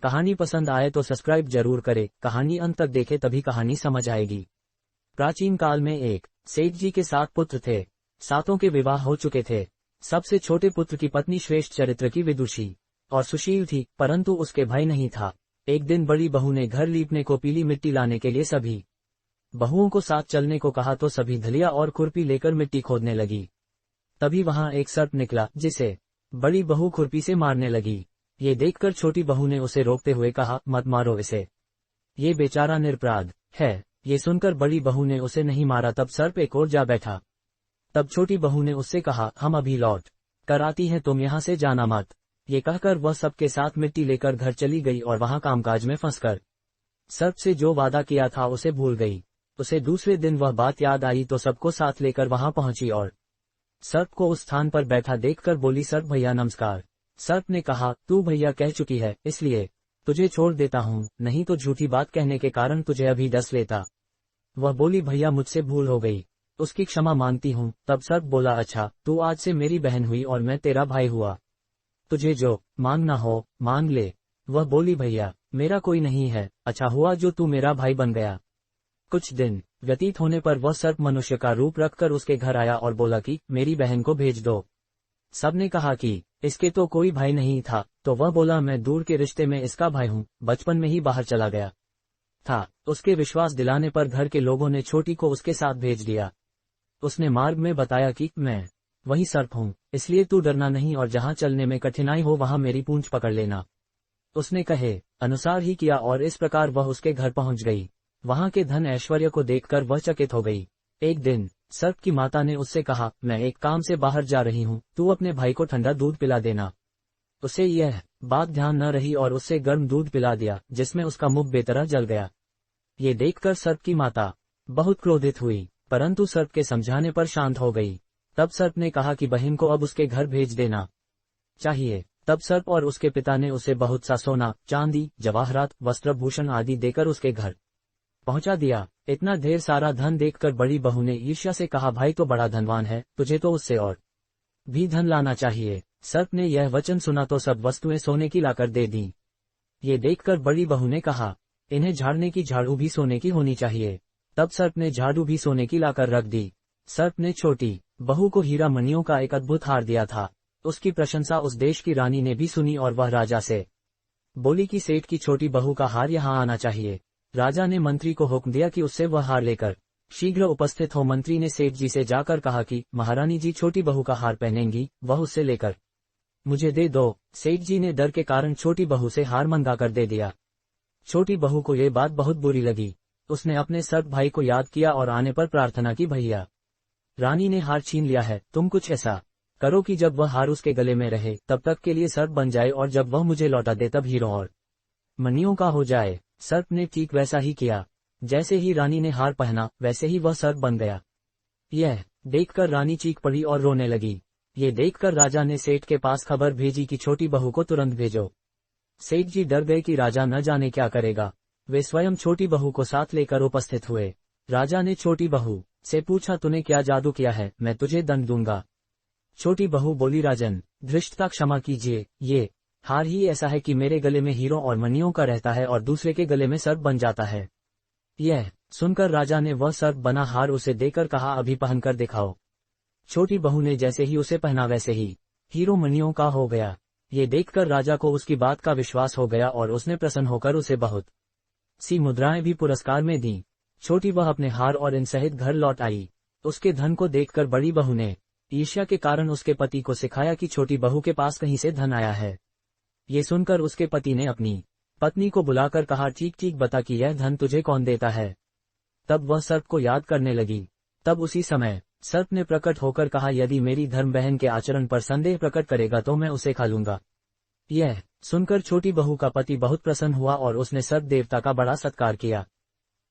कहानी पसंद आए तो सब्सक्राइब जरूर करे, कहानी अंत तक देखे तभी कहानी समझ आएगी। प्राचीन काल में एक सेठ जी के 7 पुत्र थे। 7 के विवाह हो चुके थे। सबसे छोटे पुत्र की पत्नी श्रेष्ठ चरित्र की विदुषी और सुशील थी, परंतु उसके भाई नहीं था। एक दिन बड़ी बहू ने घर लीपने को पीली मिट्टी लाने के लिए सभी बहुओं को साथ चलने को कहा तो सभी धलिया और खुरपी लेकर मिट्टी खोदने लगी। तभी वहां एक सर्प निकला, जिसे बड़ी बहू खुरपी से मारने लगी। ये देखकर छोटी बहू ने उसे रोकते हुए कहा, मत मारो इसे, ये बेचारा निरपराध है। ये सुनकर बड़ी बहू ने उसे नहीं मारा। तब सर्प एक ओर जा बैठा। तब छोटी बहू ने उससे कहा, हम अभी लौट कर आती हैं, तुम यहाँ से जाना मत। ये कहकर वह सबके साथ मिट्टी लेकर घर चली गई और वहां कामकाज में फंसकर सर्प से जो वादा किया था उसे भूल गई। उसे दूसरे दिन वह बात याद आई तो सबको साथ लेकर वहां पहुंची और सर्प को उस स्थान पर बैठा देखकर बोली, सर्प भैया नमस्कार। सर्प ने कहा, तू भैया कह चुकी है इसलिए तुझे छोड़ देता हूँ, नहीं तो झूठी बात कहने के कारण तुझे अभी डस लेता। वह बोली, भैया मुझसे भूल हो गई, उसकी क्षमा मांगती हूँ। तब सर्प बोला, अच्छा तू आज से मेरी बहन हुई और मैं तेरा भाई हुआ, तुझे जो मांगना हो मांग ले। वह बोली, भैया मेरा कोई नहीं है, अच्छा हुआ जो तू मेरा भाई बन गया। कुछ दिन व्यतीत होने पर वह सर्प मनुष्य का रूप रखकर उसके घर आया और बोला कि मेरी बहन को भेज दो। सबने कहा कि इसके तो कोई भाई नहीं था, तो वह बोला, मैं दूर के रिश्ते में इसका भाई हूँ, बचपन में ही बाहर चला गया था। उसके विश्वास दिलाने पर घर के लोगों ने छोटी को उसके साथ भेज दिया। उसने मार्ग में बताया कि मैं वही सर्प हूँ, इसलिए तू डरना नहीं और जहाँ चलने में कठिनाई हो वहां मेरी पूंछ पकड़ लेना। उसने कहे अनुसार ही किया और इस प्रकार वह उसके घर पहुंच गई। वहां के धन ऐश्वर्य को देखकर वह चकित हो गई। एक दिन सर्प की माता ने उससे कहा, मैं एक काम से बाहर जा रही हूँ, तू अपने भाई को ठंडा दूध पिला देना। उसे यह बात ध्यान न रही और उससे गर्म दूध पिला दिया, जिसमें उसका मुख बेतरह जल गया। ये देखकर सर्प की माता बहुत क्रोधित हुई, परंतु सर्प के समझाने पर शांत हो गई। तब सर्प ने कहा कि बहन को अब उसके घर भेज देना चाहिए। तब सर्प और उसके पिता ने उसे बहुत सा सोना, चांदी, जवाहरात, वस्त्रभूषण आदि देकर उसके घर पहुंचा दिया। इतना ढेर सारा धन देखकर बड़ी बहू ने ईर्ष्या से कहा, भाई तो बड़ा धनवान है, तुझे तो उससे और भी धन लाना चाहिए। सर्प ने यह वचन सुना तो सब वस्तुएं सोने की लाकर दे दी। ये देखकर बड़ी बहू ने कहा, इन्हें झाड़ने की झाड़ू भी सोने की होनी चाहिए। तब सर्प ने झाड़ू भी सोने की लाकर रख दी। सर्प ने छोटी बहू को हीरा मणियों का एक अद्भुत हार दिया था। उसकी प्रशंसा उस देश की रानी ने भी सुनी और वह राजा से बोली कि सेठ की छोटी बहू का हार यहाँ आना चाहिए। राजा ने मंत्री को हुक्म दिया कि उससे वह हार लेकर शीघ्र उपस्थित हो। मंत्री ने सेठ जी से जाकर कहा कि महारानी जी छोटी बहू का हार पहनेंगी, वह उससे लेकर मुझे दे दो। सेठ जी ने डर के कारण छोटी बहू से हार मंगाकर दे दिया। छोटी बहू को ये बात बहुत बुरी लगी। उसने अपने सर्प भाई को याद किया और आने पर प्रार्थना की, भैया रानी ने हार छीन लिया है, तुम कुछ ऐसा करो कि जब वह हार उसके गले में रहे तब तक के लिए सर्प बन जाए और जब वह मुझे लौटा दे तब हीरो और मणियों का हो जाए। सर्प ने ठीक वैसा ही किया। जैसे ही रानी ने हार पहना वैसे ही वह सर्प बन गया। यह देखकर रानी चीख पड़ी और रोने लगी। ये देखकर राजा ने सेठ के पास खबर भेजी कि छोटी बहू को तुरंत भेजो। सेठ जी डर गए कि राजा न जाने क्या करेगा। वे स्वयं छोटी बहू को साथ लेकर उपस्थित हुए। राजा ने छोटी बहू से पूछा, तूने क्या जादू किया है, मैं तुझे दंड दूंगा। छोटी बहू बोली, राजन धृष्टता क्षमा कीजिए, ये हार ही ऐसा है कि मेरे गले में हीरों और मणियों का रहता है और दूसरे के गले में सर्प बन जाता है। यह सुनकर राजा ने वह सर्प बना हार उसे देकर कहा, अभी पहनकर दिखाओ। छोटी बहू ने जैसे ही उसे पहना वैसे ही हीरो मणियों का हो गया। ये देखकर राजा को उसकी बात का विश्वास हो गया और उसने प्रसन्न होकर उसे बहुत सी मुद्राएं भी पुरस्कार में दी। छोटी वह अपने हार और इन सहित घर लौट आई। उसके धन को देखकर बड़ी बहू ने ईर्ष्या के कारण उसके पति को सिखाया कि छोटी बहू के पास कहीं से धन आया है। ये सुनकर उसके पति ने अपनी पत्नी को बुलाकर कहा, ठीक ठीक बता कि यह धन तुझे कौन देता है। तब वह सर्प को याद करने लगी। तब उसी समय सर्प ने प्रकट होकर कहा, यदि मेरी धर्म बहन के आचरण पर संदेह प्रकट करेगा तो मैं उसे खा लूंगा। यह सुनकर छोटी बहू का पति बहुत प्रसन्न हुआ और उसने सर्प देवता का बड़ा सत्कार किया।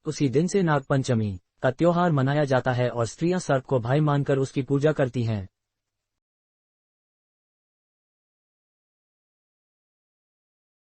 उसी दिन से नागपंचमी का त्योहार मनाया जाता है और स्त्रियां सर्प को भाई मानकर उसकी पूजा करती हैं।